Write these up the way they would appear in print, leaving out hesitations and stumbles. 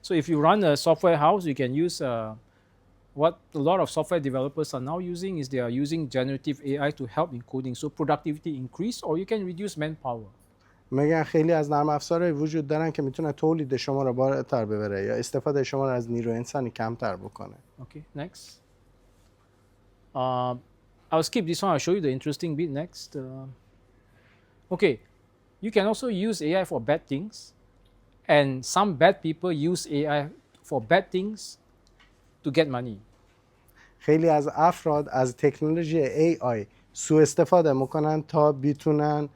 So if you run a software house, you can use what a lot of software developers are now using is they are using generative AI to help in coding. So productivity increase, or you can reduce manpower. میگن خیلی از نرم افزارهای وجود دارن که میتونه تولید شما رو بالاتر ببره یا استفاده شما رو از نیرو انسانی کمتر بکنه. Okay, next. I'll skip this one. I'll show you the interesting bit next. Okay, you can also use AI for bad things, and some bad people use AI for bad things to get money. خیلی از افراد از تکنولوژی AI سوء استفاده میکنن تا بتونن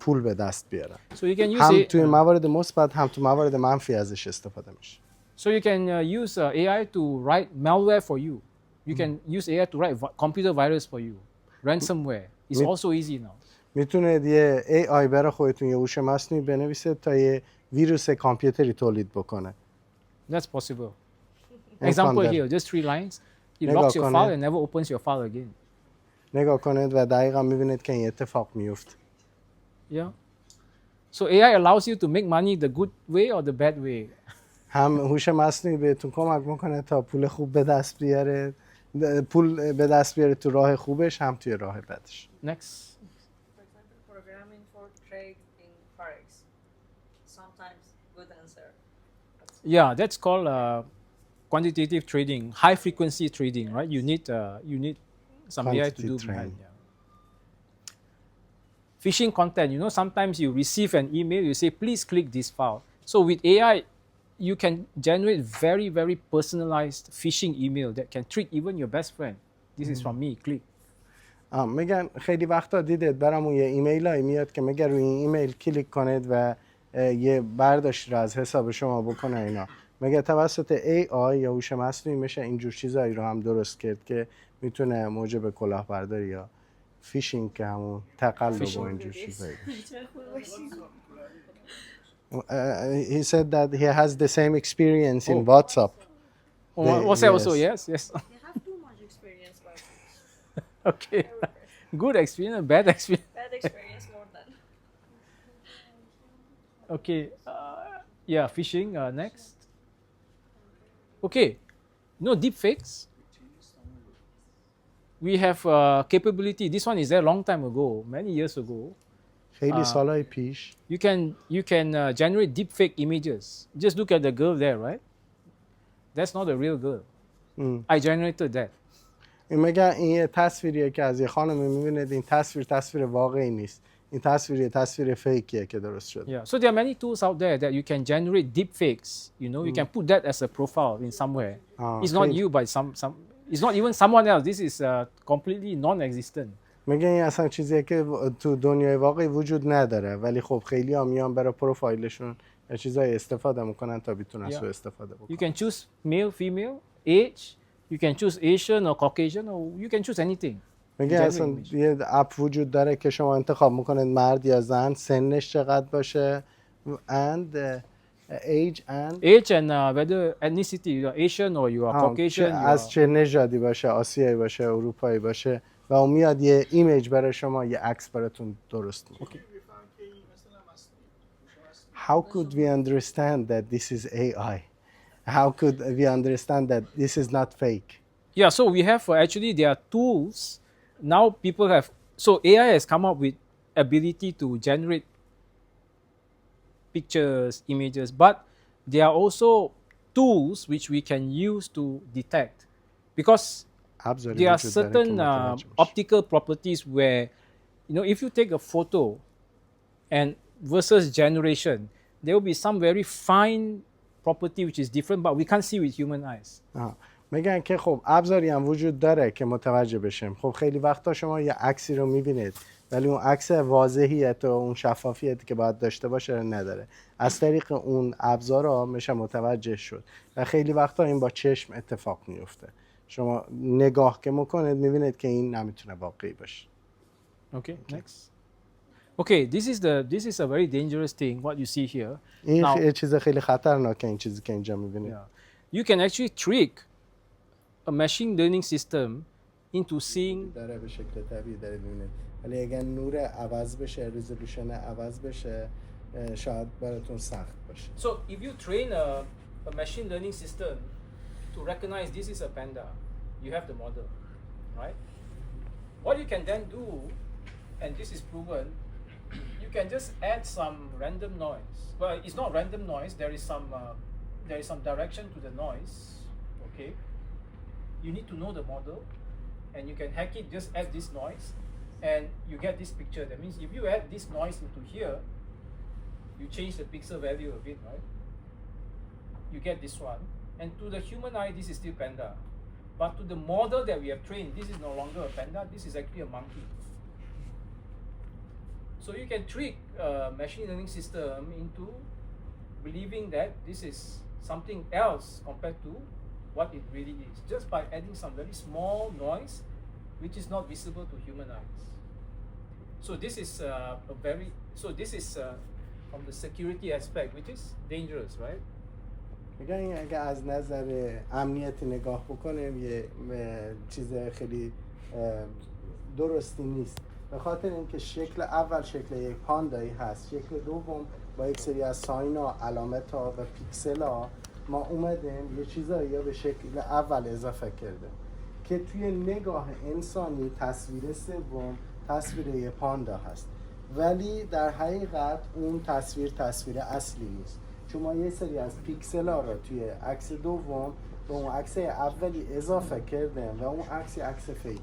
پول به دست بیارن. So you can use هم توی موارد مثبت هم تو موارد منفی ازش استفاده میشه. So you can use AI to write malware for you. You can use AI to write computer virus for you. Ransomware is also easy now. میتونه یه AI برای خودتون یه هوش مصنوعی بنویسه تا یه ویروس کامپیوتری تولید بکنه. That's possible. Example here, just 3 lines. It locks your file and never opens your file again. نگاه کنید و دقیقاً میبینید که این اتفاق میفته. Yeah. So AI allows you to make money the good way or the bad way. هم هوش مصنوعی بهتون کمک میکنه تا پول خوب به دست بیاره، پول به دست بیاره تو راه خوبش هم توی راه بدش. Next. For example, programming for trade in forex. Sometimes good answer. Yeah, that's called quantitative trading, high frequency trading, right? You need some AI to do behind. Yeah. Phishing content, you know, sometimes you receive an email, you say, please click this file. So with AI, you can generate very, very personalized phishing email that can trick even your best friend. This is from me, click. میگن خیلی وقتا دیدید برامون یه ایمیل هایی میاد که میگه روی این ایمیل کلیک کنید و یه برداشت رو از حساب شما بکنه اینا. میگه توسط AI یا هوش مصنوعی میشه اینجور چیزایی رو هم درست کرد که میتونه موجب کلاهبرداری یا فیشینگ که همون تقلب و اینجور چیزایی he said that he has the same experience in WhatsApp. WhatsApp also, yes. You have too much experience, but Okay. Good experience, bad experience. bad experience more than. Okay. Yeah, phishing. Next. Okay. You know deepfakes? We have capability. This one is there a long time ago, many years ago. خیلی سالهای پیش. You can generate deepfake images. Just look at the girl there, right? That's not a real girl. I generated that. این میگه این یه تصویریه که از یه خانمی میبینید این تصویر واقعی نیست. این تصویر فیکیه که درست شده. Yeah. So there are many tools out there that you can generate deepfakes. You know, you can put that as a profile in somewhere. It's not you, but some. It's not even someone else. This is completely non-existent. میگه این اصلا چیزیه که تو دنیای واقعی وجود نداره ولی خب خیلی ها میان برای پروفایلشون یا چیزای استفاده میکنن تا بتونن سو استفاده بکنن. You can choose male, female, age. You can choose Asian or Caucasian, or you can choose anything. میگه اصلا یه اپ وجود داره که شما انتخاب میکنید مرد یا زن، سنش چقدر باشه and age and whether ethnicity, you are Asian or you are Caucasian. از چه نژادی باشه، آسیایی باشه، اروپایی باشه و اون میاد یه ایمیج برای شما، یه عکس براتون درست میکنه. How could we understand that this is AI? How could we understand that this is not fake? Yeah, so we have actually there are tools. Now people have, so AI has come up with ability to generate pictures, images, but there are also tools which we can use to detect because there are certain optical properties where, you know, if you take a photo and versus generation, there will be some very fine property which is different, but we can't see with human eyes. میگن که خب ابزاری هم وجود داره که متوجه بشیم. خب خیلی وقتا شما یه عکسی رو میبینید ولی اون عکس واضحیت و اون شفافیتی که باید داشته باشه رو نداره. از طریق اون ابزارها میشه متوجه شد و خیلی وقتا این با چشم اتفاق میفته. شما نگاه که میکنید میبینید که این نمیتونه واقعی باشه. Okay, next. Okay, this is a very dangerous thing what you see here. این یه چیز خیلی خطرناکه این چیزی که اینجا میبینید. You can actually trick a machine learning system into seeing داره به شکل طبیعی داره میبینید. ولی اگر نور عوض بشه، ریزولوشن عوض بشه، شاید براتون سخت باشه. So if you train a machine learning system to recognize this is a panda. You have the model, right? What you can then do, and this is proven, you can just add some random noise. Well, it's not random noise. There is some direction to the noise. Okay. You need to know the model, and you can hack it. Just add this noise, and you get this picture. That means if you add this noise into here, you change the pixel value a bit, right? You get this one, and to the human eye, this is still panda. But to the model that we have trained, this is no longer a panda, this is actually a monkey. So you can trick a machine learning system into believing that this is something else compared to what it really is, just by adding some very small noise which is not visible to human eyes. So this is from the security aspect, which is dangerous, right? میگن اگه از نظر امنیتی نگاه بکنیم یه چیز خیلی درستی نیست، به خاطر اینکه شکل اول شکل یک پاندایی هست، شکل دوم با یک سری از ساین ها، علامت ها و پیکسل ها ما اومدیم یه چیزایی به شکل اول اضافه کردیم که توی نگاه انسانی تصویر سوم تصویر یه پاندا هست، ولی در حقیقت اون تصویر اصلی نیست، چون ما یه سری از پیکسل ها رو توی عکس دوم به اون عکس اولی اضافه کردیم و اون عکس فیکه.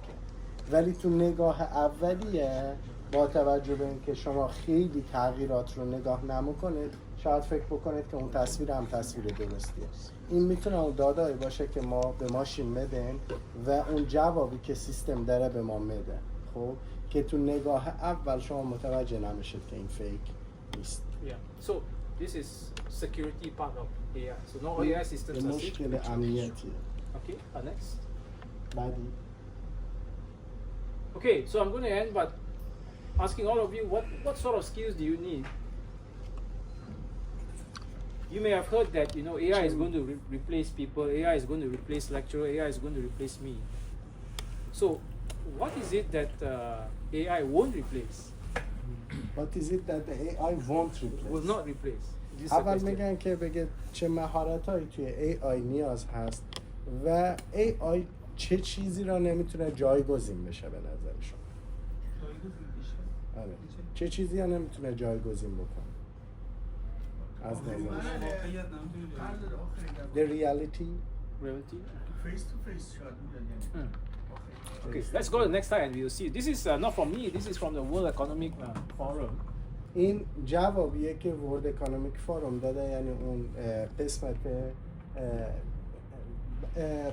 ولی تو نگاه اولیه با توجه به اینکه شما خیلی تغییرات رو نگاه نمی‌کنید، شاید فکر بکنید که اون تصویر هم تصویر درستیه. این میتونه اون دادایی باشه که ما به ماشین بدیم و اون جوابی که سیستم داره به ما میده، خب که تو نگاه اول شما متوجه نمیشید که این فیک نیست. Yeah. So this is security part of AI. So no AI systems are مشکل امنیتیه. Okay, next. بعدی. Okay, so I'm going to end by asking all of you what sort of skills do you need? You may have heard that AI is going to replace people, AI is going to replace lecturer, AI is going to replace me. So what is it that AI won't replace? What is it that the AI won't replace? Will not replace. اول میگن که بگه چه مهارت‌هایی توی AI نیاز هست و AI چه چیزی را نمیتونه جایگزین بشه به نظر شما؟ آره. چه چیزی را نمیتونه جایگزین بکنه؟ از نظر The reality. Face to face شاید Okay, let's go to the next slide and we'll see. This is not from me, this is from the World Economic Forum. این جوابیه که World Economic Forum داده، یعنی اون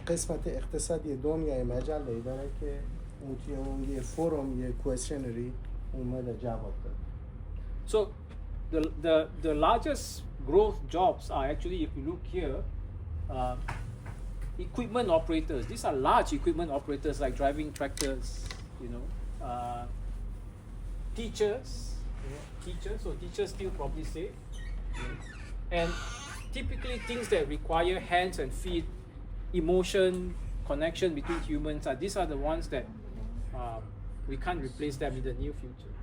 قسمت اقتصادی دنیای مجله داره که اون توی اون یه فروم یه کوئسشنری اومده جواب داده. So the largest growth jobs are actually, if you look here, equipment operators. These are large equipment operators like driving tractors, teachers, so teachers still probably safe. And typically things that require hands and feet, emotion, connection between humans, these are the ones that we can't replace them in the near future.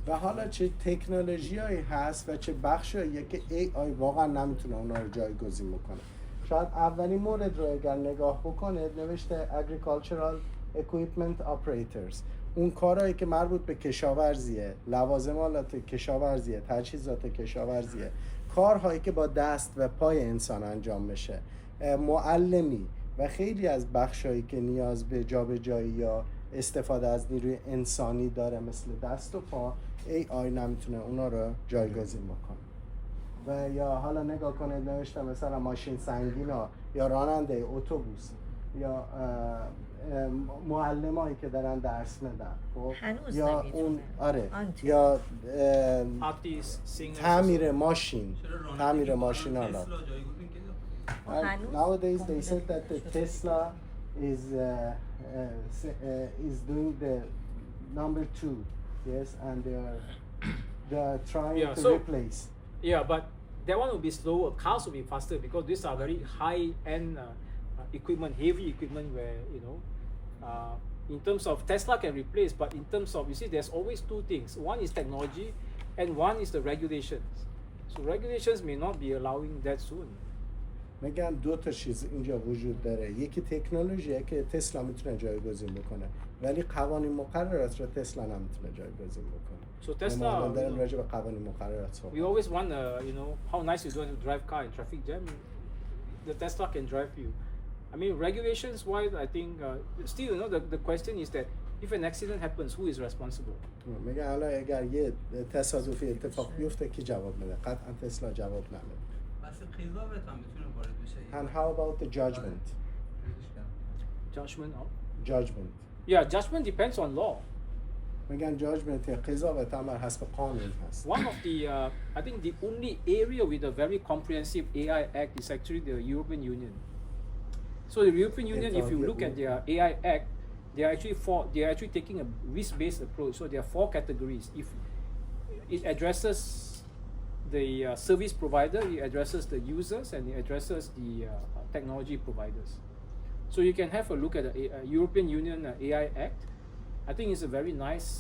و حالا چه تکنولوژیایی هست و چه بخشاییه که AI واقعا نمیتونه اونا رو جایگزین بکنه. شاید اولین مورد رو اگر نگاه بکنید نوشته Agricultural Equipment Operators، اون کارهایی که مربوط به کشاورزیه، لوازمات کشاورزیه، تجهیزات کشاورزیه، کارهایی که با دست و پای انسان انجام میشه، معلمی و خیلی از بخشایی که نیاز به جابجایی یا استفاده از نیروی انسانی داره مثل دست و پا، AI نمیتونه اونا رو جایگزین بکنه. و یا حالا نگاه کنید نوشته مثلا ماشین سنگینا یا راننده اتوبوس یا معلمایی که دارن درس میدن، خب یا اون یا تعمیر ماشین حالا. Nowadays they said that the Tesla is doing the number 2, yes, and they are trying to replace. Yeah, but that one will be slower. Cars will be faster because these are very high-end equipment, heavy equipment where, in terms of Tesla can replace, but in terms of, you see, there's always two things. One is technology and one is the regulations. So regulations may not be allowing that soon. میگن دو تا چیز اینجا وجود داره، یکی تکنولوژیه که تسلا میتونه جایگزین بکنه، ولی قوانین مقررات رو تسلا نمیتونه جایگزین بکنه. So Tesla, داریم راجع به قوانین مقررات صحبت. we always wonder, you know, how nice you don't drive car in traffic jam. The Tesla can drive you. I mean, regulations wise, I think still, you know, the question is that if an accident happens, who is responsible? میگن حالا اگر یه تصادفی اتفاق بیفته کی جواب میده؟ قطعا تسلا جواب نمیده. بس قضاوت هم میتونه وارد بشه. And how about the judgment? Judgment of? Judgment. Yeah, judgment depends on law. میگن judgment قضاوت هم بر حسب قانون هست. One of the, I think the only area with a very comprehensive AI Act is actually the European Union. So the European Union, if you look at their AI Act, they are actually taking a risk-based approach. So there are 4 categories. If it addresses the service provider, it addresses the users, and it addresses the technology providers. So you can have a look at the European Union AI Act. I think it's a very nice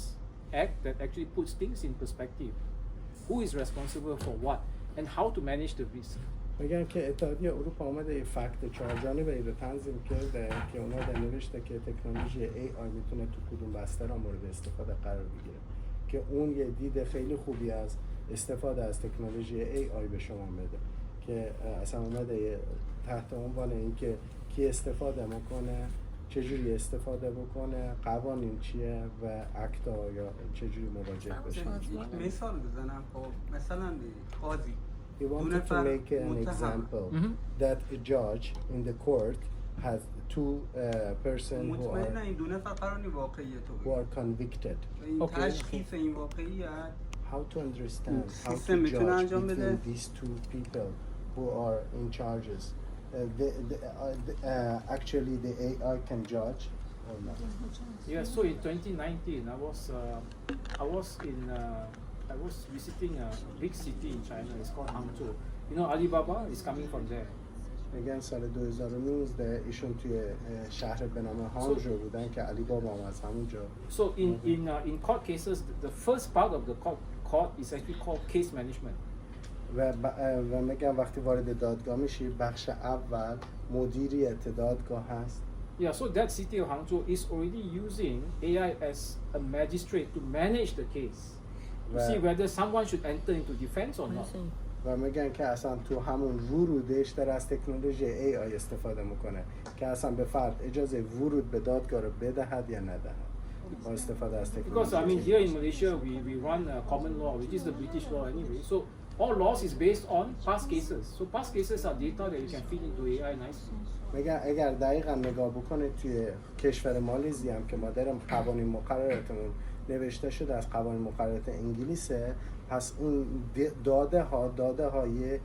act that actually puts things in perspective. Who is responsible for what, and how to manage the risk. میگن که اتحادیه اروپا اومده یه فکت 4 جانبه رو تنظیم کرده که اومده نوشته که تکنولوژی AI میتونه تو کدوم بستر مورد استفاده قرار بگیره، که اون یه دید خیلی خوبی از استفاده از تکنولوژی AI به شما میده، که اصلا اومده تحت عنوان این که کی استفاده میکنه، چجوری استفاده بکنه، قوانین چیه و اکتا یا چجوری مواجه بشه. مثال بزنم، خب مثلا قاضی He wanted to make an example that a judge in the court has 2 persons who are convicted. Okay. How to understand, how to judge between these 2 people who are in charges. Actually, the AI can judge or not. Yeah. So in 2019, I was visiting a big city in China. It's called Hangzhou. You know, Alibaba is coming from there. میگن سال 2019 ایشون توی شهر به نام هانگژو بودن که علی بابا هم از همونجا. So in court cases, the first part of the court is actually called case management. و میگن وقتی وارد دادگاه میشی بخش اول مدیریت دادگاه هست. Yeah, so that city of Hangzhou is already using AI as a magistrate to manage the case. To see whether someone should enter into defense or not. و میگن که اصلا تو همون ورودش در از تکنولوژی AI استفاده میکنه که اصلا به فرد اجازه ورود به دادگاه رو بدهد یا ندهد با استفاده از تکنولوژی. Because I mean here in Malaysia we run a common law which is the British law anyway. So all laws is based on past cases. So past cases are data that you can feed into AI nicely. میگن اگر دقیقا نگاه بکنید توی کشور مالزی هم که ما داریم قوانین مقرراتمون نوشته شده از قوانین مقررات انگلیسه، پس اون داده های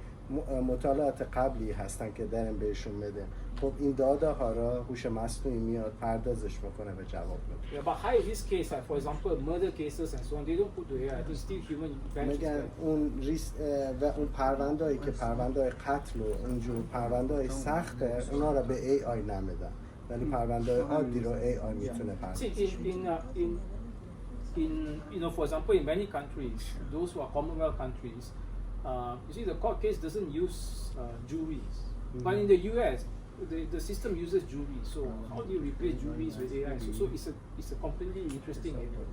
مطالعات قبلی هستن که داریم بهشون بده. خب این داده ها را هوش مصنوعی میاد پردازش میکنه و جواب میده. Yeah, but high risk case, for example, murder cases and so on, they don't put to AI. It's still human intervention. میگن اون ریسک و اون پروندهایی که پرونده‌های قتل و اینجور پرونده‌های سخته اونا را به AI نمیدن، ولی پرونده‌های عادی رو AI میتونه پردازش کنه. You know, for example, in many countries, those who are Commonwealth countries, you see the court case doesn't use juries. But in the US, the system uses juries. So how do you replace juries with AI? So it's a completely interesting area.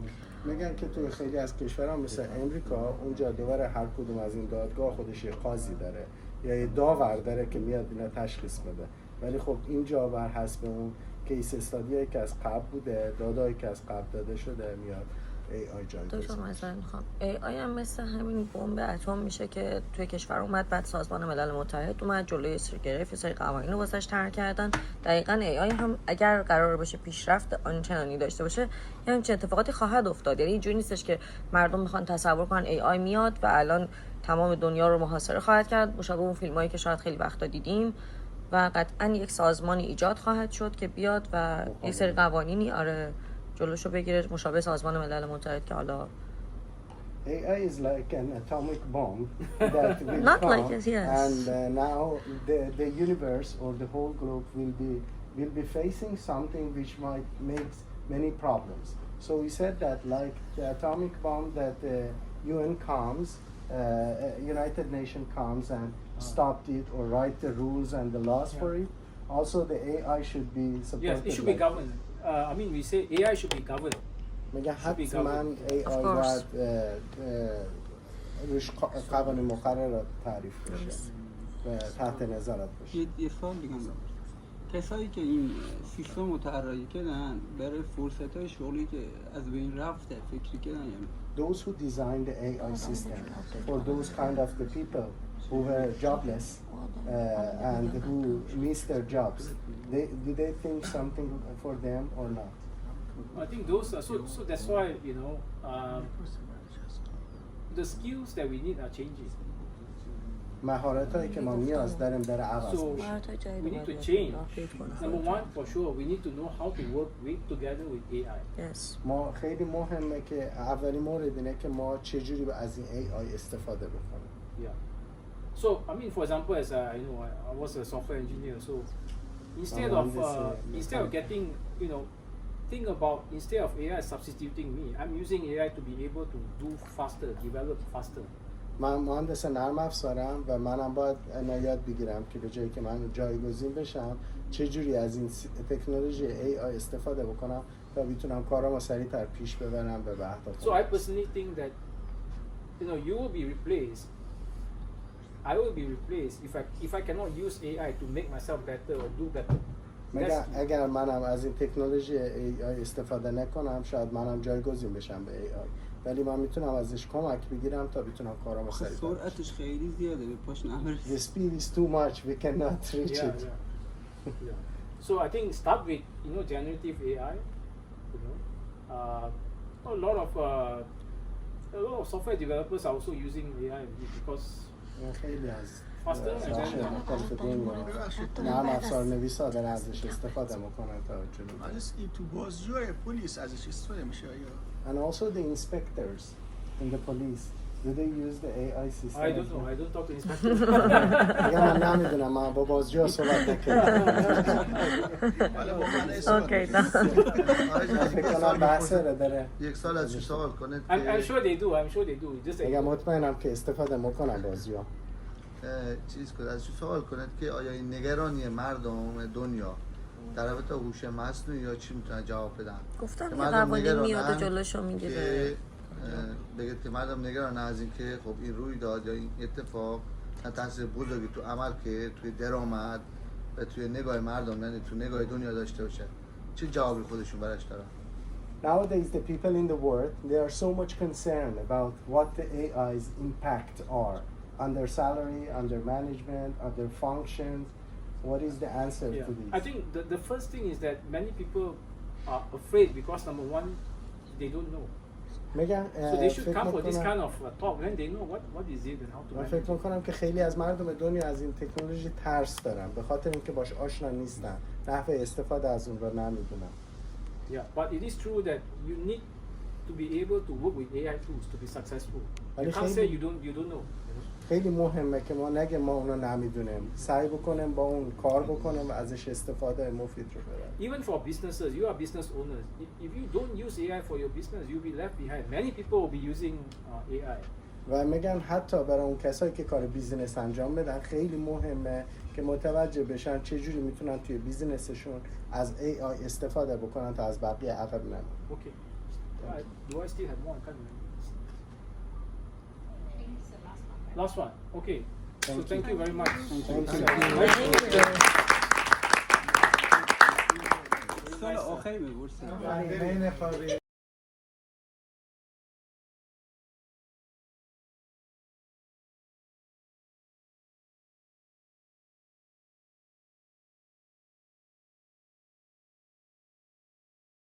میگن که توی خیلی از کشورها مثل امریکا اونجا دوباره هر کدوم از این دادگاه خودش یه قاضی داره یا یه داور داره که میاد اینا تشخیص بده، ولی خب اینجا بر حسب اون کیس استادیایی که از قبل بوده، دادایی که از قبل داده شده میاد AI جایگزین. دکتر مثلا میخوام AI هم مثل همین بمب اتم میشه که توی کشور اومد، بعد سازمان ملل متحد اومد جلوی گرفت، یه سری قوانین رو واسش طرح کردن. دقیقاً AI هم اگر قرار باشه پیشرفت آنچنانی داشته باشه یه همچین اتفاقاتی خواهد افتاد. یعنی اینجوری نیستش که مردم میخوان تصور کنن AI میاد و الان تمام دنیا رو محاصره خواهد کرد، مشابه اون فیلمایی که شاید خیلی وقتا دیدیم، و قطعاً یک سازمانی ایجاد خواهد شد که بیاد و یک سری قوانینی جلوشو بگیره، مشابه سازمان ملل متحد که حالا AI is like an atomic bomb that will Not come, like it, yes. and now the universe or the whole globe will be facing something which might make many problems. So we said that like the atomic bomb that the UN comes, United Nations comes and stop it or write the rules and the laws for it. Also, the AI should be supported. Yes, it should be governed. I mean, we say AI should be governed. میگه حتما AI Of course. باید روش قوانین مقررات تعریف بشه و تحت نظارت باشه. یه سوال دیگه دارم. کسایی که این سیستم رو طراحی کردن برای فرصت‌های شغلی که از بین رفته فکری کردن یعنی Those who designed the AI system for those kind of the people who were jobless and who missed their jobs, did they think something for them or not? I think those are so that's why the skills that we need are changing. مهارتایی که ما نیاز داریم داره عوض So میشه. we need to change. Number one, for sure, we need to know how to work together with AI. Yes. ما خیلی مهمه که اولین مورد اینه که ما چجوری از این AI استفاده بکنیم. Yeah. So I mean, for example, as I was a software engineer. So instead of getting, think about instead of AI substituting me, I'm using AI to be able to do faster, develop faster. من مهندس نرم افزارم و منم باید یاد بگیرم که به جایی که من جایگزین بشم چجوری از این تکنولوژی AI استفاده بکنم تا بتونم کارامو سریعتر پیش ببرم به اهداف. So I personally think that you will be replaced. I will be replaced if I cannot use AI to make myself better or do better. اگر منم از این تکنولوژی AI استفاده نکنم شاید منم جایگزین بشم به AI. ولی من میتونم ازش کمک بگیرم تا بتونم کارامو سریع کنم. سرعتش خیلی زیاده به پاش نمیرسه. The speed is too much. We cannot reach it. Yeah. So I think start with generative AI. A lot of software developers are also using AI because خیلی از faster and then نرم افزار نویسا دارن ازش استفاده میکنن تا جلو. این تو بازجوی پلیس ازش استفاده میشه یا And also the inspectors in the police, do they use the AI system? I don't know. I don't talk to inspectors. میگم من نمیدونم من با بازجو صحبت نکردم. Okay, فکر کنم بحث داره. یک سال ازش سوال کنه I'm sure they do. I'm sure they do. Just میگم مطمئنم که استفاده میکنن بازجو. چیز کنه ازش سوال کنه که آیا این نگرانی مردم دنیا در رابطه با هوش مصنوعی یا چی میتونه جواب بدن؟ گفتم که یه مردم قوانین میاد و نگرانن جلوشو میگیره. بگه که مردم نگرانن از این که خب این روی داد یا این اتفاق تاثیر بزرگی تو عمل که توی درآمد و توی نگاه مردم یعنی تو نگاه دنیا داشته باشه. چه جوابی خودشون براش دارن؟ Nowadays the people in the world they are so much concerned about what the AI's impact are on their salary, on their management, on their functions. What is the answer to this? I think the first thing is that many people are afraid because number one, they don't know. میگم So they should come for this kind of talk when they know what is it and how to من manage فکر میکنم که خیلی از مردم دنیا از این تکنولوژی ترس دارن به خاطر اینکه باش آشنا نیستن نحوه استفاده از اون رو نمیدونن. Yeah, but it is true that you need to be able to work with AI tools to be successful. You can't say you don't know. خیلی مهمه که ما نگه ما اونو نمیدونیم سعی بکنیم با اون کار بکنیم و ازش استفاده مفید رو ببریم. Even for businesses, you are business owners. If you don't use AI for your business, you'll be left behind. Many people will be using AI. و میگن حتی برای اون کسایی که کار بیزینس انجام بدن خیلی مهمه که متوجه بشن چه جوری میتونن توی بیزینسشون از AI استفاده بکنن تا از بقیه عقب نمونن. Okay. Do I still have more? I can't remember. Last one. Okay. So thank you very much. سال آخری می‌پرسم.